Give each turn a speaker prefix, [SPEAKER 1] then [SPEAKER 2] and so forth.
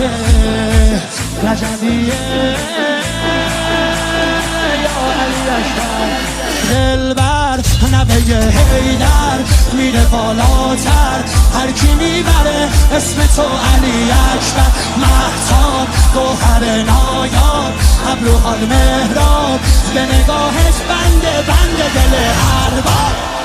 [SPEAKER 1] عباس رجبیه یا علی اکبر دلبر نوه حیدر میره بالاتر هر کی میبره اسم تو علی اکبر مهتاب گوهر نایاب ابروحال مهراب به نگاهش بنده دل ارباب